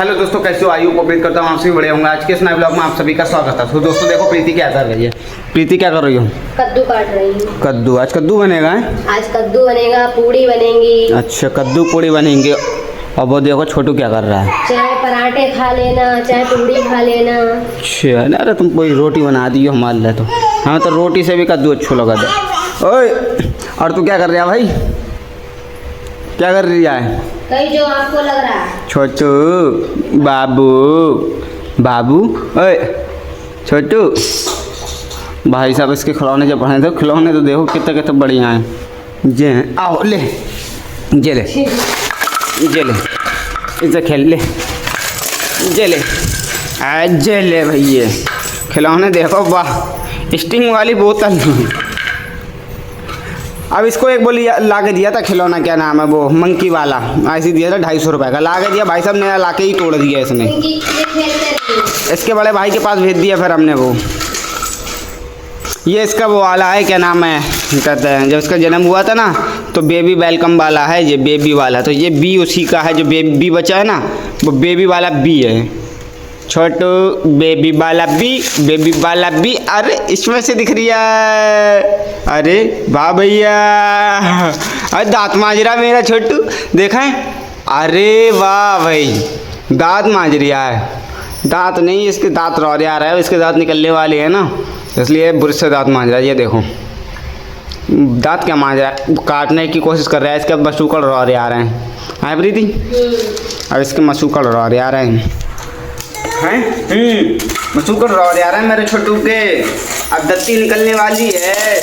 Hello दोस्तों, कैसे हो? आयु उम्मीद करता हूँ आप सभी बड़े होंगे। आज के इस नए ब्लॉग में आप सभी का स्वागत है। तो दोस्तों देखो, प्रीति क्या कर रही है। प्रीति क्या कर रही हो? कद्दू काट रही हूँ। कद्दू? आज कद्दू बनेगा है? आज कद्दू बनेगा, पूड़ी बनेंगी। अच्छा, कद्दू पूड़ी बनेंगे। और वो देखो छोटू क्या कर रहा है। चाहे पराठे खा लेना, चाहे पूड़ी खा लेना। अच्छा, अरे तुम कोई रोटी बना दी हो हमारे लिए। तो हमें तो रोटी से भी कद्दू अच्छा लगा था। ओए, और तू क्या कर रहा है भाई? क्या कर रही है? कहीं जो आपको लग रहा है। छोटू बाबू, बाबू, ओए छोटू भाई साहब, इसके खिलौने जब पढ़े थे, खिलौने तो देखो कितने कितने बढ़िया हैं। जे हैं, आओ ले, जे ले, जे ले, इसे खेल ले, जे ले, जे ले भैया खिलौने देखो। वाह, स्टिंग वाली बोतल। अब इसको एक बोली ला के दिया था खिलौना, क्या नाम है वो, मंकी वाला, ऐसे दिया था 250 रुपये का। ला के दिया भाई साहब, नया ला के ही तोड़ दिया इसने। इसके बड़े भाई के पास भेज दिया फिर हमने वो। ये इसका वो वाला है, क्या नाम है कहते हैं, जब इसका जन्म हुआ था ना तो बेबी वेलकम वाला है, ये बेबी वाला। तो ये बी उसी का है, जो बेबी बचा है ना वो बेबी वाला बी है। छोटू बेबी वाला बी, बेबी वाला बी। अरे इसमें से दिख रही है। अरे वाह भैया, अरे दांत मांज रहा मेरा छोटू, देखा है? अरे वाह भाई, दांत मांज रहा है। दांत नहीं, इसके दांत रौरे आ रहा है, इसके दांत निकलने वाले हैं ना, इसलिए बुरश से दांत मांज रहा है। ये देखो दांत क्या मांज रहा है, काटने की कोशिश कर रहा है। इसके मसूकड़ रौरे आ रहे हैं। हाँ प्रीति, अब इसके मसूकड़ रौरे आ रहे हैं। मसूकड़ रौरे आ रहे हैं मेरे छोटू के। अब दत्ती निकलने वाली है।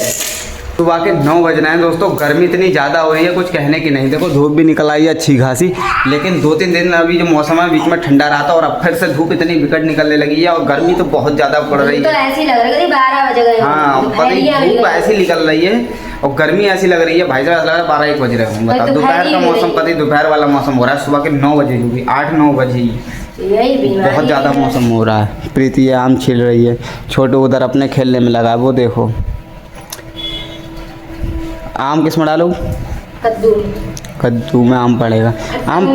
सुबह के 9 बज रहे हैं दोस्तों। गर्मी इतनी ज़्यादा हो रही है, कुछ कहने की नहीं। देखो धूप भी निकल आई है अच्छी खासी, लेकिन 2-3 दिन अभी जो मौसम है बीच में ठंडा रहा था और अब फिर से धूप इतनी विकट निकलने लगी है और गर्मी तो बहुत ज़्यादा पड़ रही है। तो ऐसी लग रही है 12 बज गए। हाँ, धूप ऐसी निकल रही है और गर्मी ऐसी लग रही है भाई साहब, लग रहा है 12-1 बज रहे होंगे। बताओ, दोपहर का मौसम, कभी दोपहर वाला मौसम हो रहा है। सुबह के 9 बजे, जो भी 8-9 बजे बहुत ज़्यादा मौसम हो रहा है। प्रीति ये आम छील रही है, छोटू उधर अपने खेलने में लगा है। वो देखो आम किस में डालो? कद्दू। कद्दू में आम पड़ेगा। आम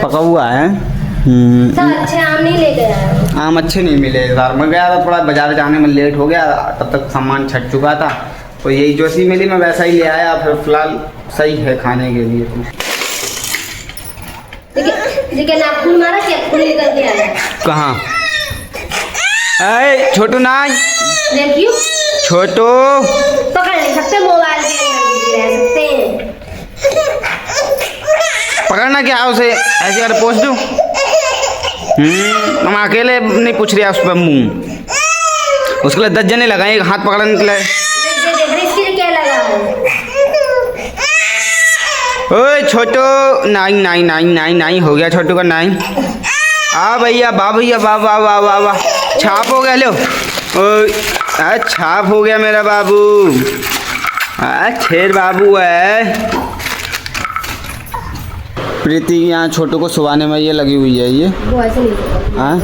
पका हुआ है। अच्छे आम नहीं लेके आए। आम अच्छे नहीं मिले इस बार। मैं गया था, थोड़ा बाजार जाने में लेट हो गया, तब तक सामान छट चुका था, तो यही जो सी मिली मैं वैसा ही ले आया। फिर फिलहाल सही है खाने के लिए। तो नाखून मारा, नाखून निकल के आया। कहाँ? अरे छोटू ना, छोटू पकड़ नहीं सकते, मोबाइल के अंदर रह सकते हैं। पकड़ना क्या है उसे, ऐसे कर पोंछ दूं? हम अकेले नहीं पूछ रहे उस पर मुँह, उसके लिए 10 जने लगाए हाथ पकड़ने के लिए। क्या लगा है? ओए छोटू, नहीं नहीं नहीं नहीं नहीं, हो गया छोटू का नहीं। आ भैया, बा भैया, वाह वाह वाह वाह वाह, छाप हो गया। लो ओए, छाप हो गया मेरा बाबू। शेर बाबू है। प्रीति यहाँ छोटू को सुवाने में ये लगी हुई है। ये वो ऐसे नहीं। हाँ,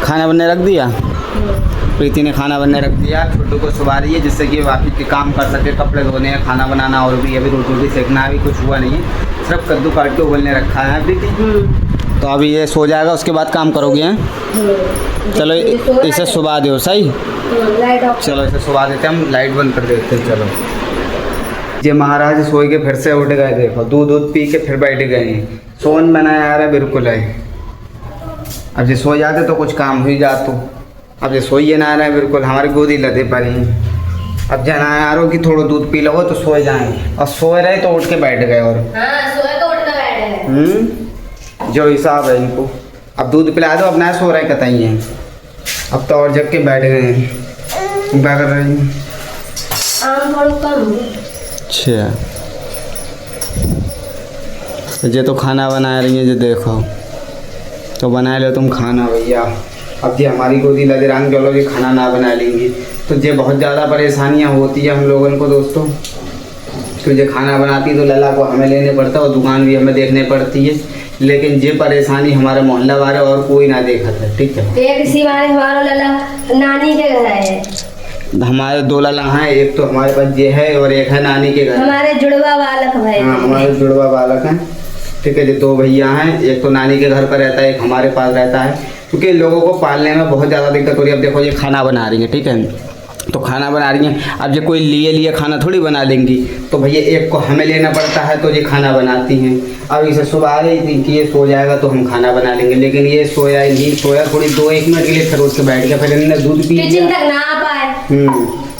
खाना बनने रख दिया। प्रीति ने खाना बनने रख दिया, छोटू को सुबह रही है जिससे कि बाकी के काम कर सके, कपड़े धोने, खाना बनाना, और भी अभी रोटी भी सेकना, अभी कुछ हुआ नहीं है, सिर्फ कद्दू काट के उबलने रखा है प्रीति। तो अभी ये सो जाएगा, उसके बाद काम करोगे हैं? चलो इसे सुबह दो। सही, चलो इसे सुबह देते हम, लाइट बंद कर देते हैं। चलो ये महाराज सोए के फिर से उठ गए। देखो दूध पी के फिर बैठ गए हैं। सोन बनाया यार है बिल्कुल है। अब ये सो जाते तो कुछ काम हो ही जातो। अब ये सोइए ना रहे बिल्कुल, हमारी गोदी लदे पड़ी। अब जना यार हो कि थोड़ा दूध पी लो तो सो जाए, और सोए रहे तो उठ के बैठ गए। और हाँ, सोए तो उठ के बैठ गए। जो हिसाब है इनको। अब दूध पिला दो, अब ना सो रहे कतई हैं, अब तो और जग के बैठ गए हैं। क्या कर रहे हैं? आम थोड़ा कम। अच्छा, ये तो खाना बना रही है, जो देखो तो बना लो तुम खाना भैया। अब ये हमारी गोदी लगे रंग, चलो ये खाना ना बना लेंगी तो ये बहुत ज़्यादा परेशानियाँ होती है हम लोगों को दोस्तों। तो ये खाना बनाती तो लला को हमें लेने पड़ता और दुकान भी हमें देखने पड़ती है, लेकिन ये परेशानी हमारे मोहल्ला वाले और कोई ना देखा था। ठीक है, एक इसी बारे हमारा लला नानी के घर है। हमारे 2 लला हैं, एक तो हमारे पास ये है और एक है नानी के घर। हमारे जुड़वा बालक भाई। हाँ, हमारे जुड़वा बालक हैं। ठीक है। जो 2 भैया हैं, एक तो नानी के घर पर रहता है, एक हमारे पास रहता है, क्योंकि लोगों को पालने में बहुत ज़्यादा दिक्कत हो रही है। अब देखो ये खाना बना रही है, ठीक है, तो खाना बना रही हैं। अब ये कोई लिए खाना थोड़ी बना लेंगी, तो भैया एक को हमें लेना पड़ता है, तो ये खाना बनाती हैं। अब इसे सुबह आ रही थी कि ये सो जाएगा तो हम खाना बना लेंगे, लेकिन ये सोया ही नहीं, सोया थोड़ी 2-1 मिनट के लिए, फिर उठ के बैठ गया, फिर इन्होंने दूध पी लिया। किचन तक ना आ पाए।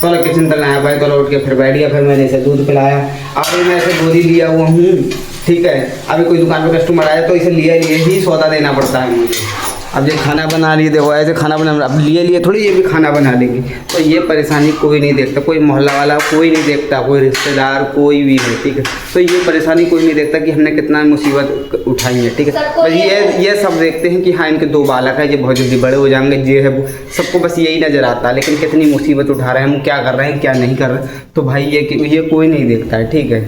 चलो किचन तक ना आ पाए, चलो उठ के फिर बैठ गया, फिर मैंने इसे दूध पिलाया। अभी मैं इसे गोदी लिया हुआ हूँ, ठीक है। अभी कोई दुकान पर कस्टमर आया तो इसे लिए ही सौदा देना पड़ता है मुझे। अब ये खाना बना रही है, देखो ऐसे खाना बना, अब लिए थोड़ी ये भी खाना बना लेंगी। तो ये परेशानी कोई नहीं देखता, कोई मोहल्ला वाला कोई नहीं देखता, कोई रिश्तेदार कोई भी नहीं, ठीक है। तो ये परेशानी कोई नहीं देखता कि हमने कितना मुसीबत उठाई है, ठीक है। बस ये सब देखते हैं कि हाँ इनके 2 बालक है, ये बहुत जल्दी बड़े हो जाएंगे, ये है वो, सबको बस यही नज़र आता है। लेकिन कितनी मुसीबत उठा रहे हैं हम, क्या कर रहे हैं क्या नहीं कर रहे, तो भाई ये कोई नहीं देखता है, ठीक है।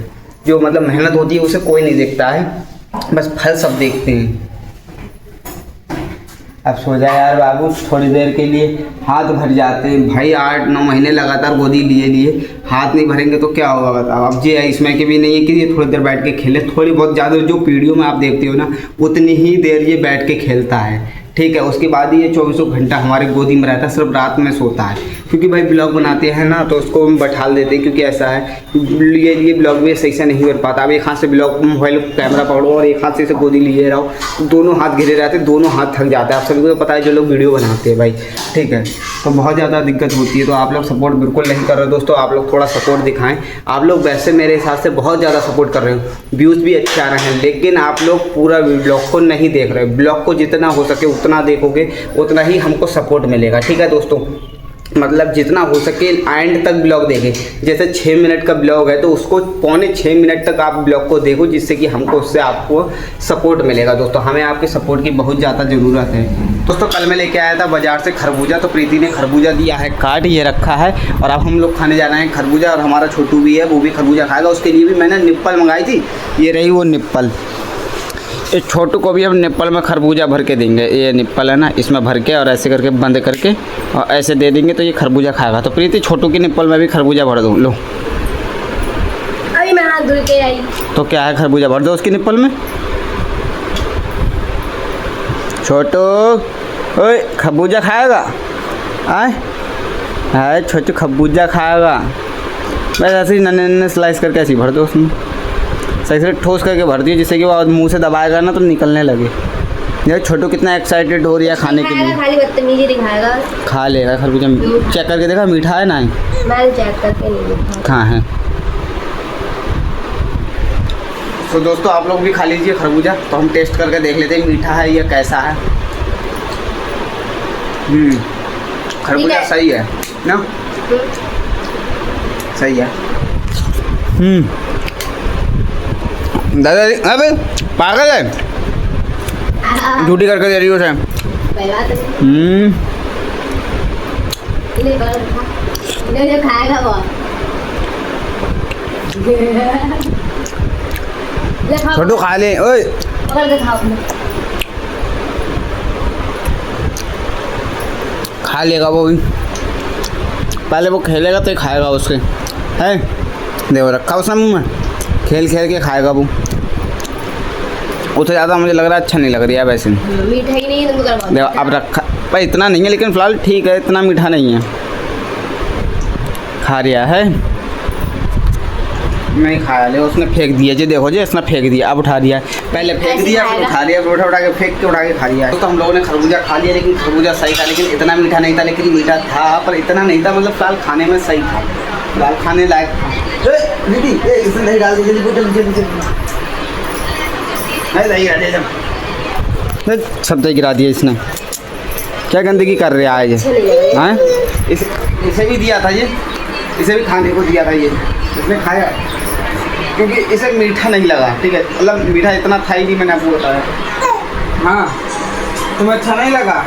जो मतलब मेहनत होती है उसे कोई नहीं देखता है, बस फल सब देखते हैं। अब सो जाए यार बाबू थोड़ी देर के लिए, हाथ भर जाते हैं भाई। 8-9 महीने लगातार गोदी लिए हाथ नहीं भरेंगे तो क्या होगा बताओ। अब ये इसमें के भी नहीं है कि ये थोड़ी देर बैठ के खेले, थोड़ी बहुत ज़्यादा जो वीडियो में आप देखते हो ना उतनी ही देर ये बैठ के खेलता है, ठीक है। उसके बाद ये 24 घंटा हमारे गोदी में रहता है, सिर्फ रात में सोता है, क्योंकि भाई ब्लॉग बनाते हैं ना तो उसको हम बैठाल देते हैं, क्योंकि ऐसा है ये ब्लॉग भी सही से नहीं कर पाता। अब एक हाथ से ब्लॉग मोबाइल कैमरा पकड़ो और एक हाथ से इसे गोदी लिए रहो, दोनों हाथ घिरे रहते, दोनों हाथ थक जाते हैं। आप सभी को तो पता है जो लोग वीडियो बनाते हैं भाई, ठीक है। तो बहुत ज़्यादा दिक्कत होती है, तो आप लोग सपोर्ट बिल्कुल नहीं कर रहे दोस्तों। आप लोग थोड़ा सपोर्ट दिखाएं। आप लोग वैसे मेरे हिसाब से बहुत ज़्यादा सपोर्ट कर रहे हो, व्यूज़ भी अच्छे आ रहे हैं, लेकिन आप लोग पूरा ब्लॉग को नहीं देख रहे। ब्लॉग को जितना हो सके उतना देखोगे उतना ही हमको सपोर्ट मिलेगा, ठीक है दोस्तों। मतलब जितना हो सके एंड तक ब्लॉग देखें। जैसे 6 मिनट का ब्लॉग है तो उसको 6.25 मिनट तक आप ब्लॉग को देखो, जिससे कि हमको उससे आपको सपोर्ट मिलेगा दोस्तों। हमें आपके सपोर्ट की बहुत ज़्यादा ज़रूरत है दोस्तों। कल मैं लेके आया था बाज़ार से खरबूजा, तो प्रीति ने खरबूजा दिया है काट, ये रखा है, और अब हम लोग खाने जा रहे हैं खरबूजा। और हमारा छोटू भी है, वो भी खरबूजा खाएगा। उसके लिए भी मैंने निप्पल मंगाई थी, ये रही वो निप्पल। इस छोटू को भी हम निप्पल में खरबूजा भर के देंगे। ये निप्पल है ना, इसमें भर के और ऐसे करके बंद करके और ऐसे दे देंगे तो ये खरबूजा खाएगा। तो प्रीति छोटू की निप्पल में भी खरबूजा भर दूँ, लो। अभी मैं हाथ धुल के आई। तो क्या है, खरबूजा भर दो उसकी निप्पल में। छोटू ओए खरबूजा खाएगा, आए छोटू खरबूजा खाएगा। बस ऐसे ही नन्हे स्लाइस करके ऐसे ही भर दो उसमें, सही से ठोस करके भर दिए, जिससे कि वो मुंह से दबाएगा ना तो निकलने लगे। यार छोटू कितना एक्साइटेड हो रही है खाने के लिए। खाली बदतमीजी दिखाएगा, खा लेगा खरबूजा। चेक करके देखा मीठा है ना, मैं चेक करके नहीं देखा कहाँ है। तो दोस्तों आप लोग भी खा लीजिए खरबूजा, तो हम टेस्ट करके देख लेते हैं मीठा है या कैसा है। खरबूजा सही है ना, सही है। दादा अबे पागल है, झूठी करके दे रही हो उसे। जो खाएगा वो छोटू खा ले, ओए खा लेगा वो भी, पहले वो खेलेगा तो ही खाएगा उसके, है देखो रखा उसने मुँह में, खेल खेल के खाएगा वो। उससे ज़्यादा मुझे लग रहा है अच्छा नहीं लग रहा है वैसे। मीठा ही नहीं है तुमको, देखो अब रखा पर इतना नहीं है, लेकिन फ़िलहाल ठीक है, इतना मीठा नहीं है। खा रिया है, नहीं खाया ले, उसने फेंक दिया जी, देखो जी इसने फेंक दिया, अब उठा दिया, पहले फेंक दिया फिर उठा लिया, फिर उठा के फेंक के उठा के खा लिया। तो हम लोगों ने खरबूजा खा लिया, लेकिन खरबूजा सही था, लेकिन इतना मीठा नहीं था, लेकिन मीठा था पर इतना नहीं था, मतलब फिलहाल खाने में सही था, फिलहाल खाने लायक था। इसमें नहीं डाल दीजिए, सब तो गिरा दिया इसने, क्या गंदगी कर रहा है ये, हाँ इसे भी दिया था ये, इसे भी खाने को दिया था ये, इसने खाया क्योंकि इसे मीठा नहीं लगा, ठीक है, मतलब मीठा इतना था ही नहीं, मैंने आपको बताया। हाँ तुम्हें अच्छा नहीं लगा।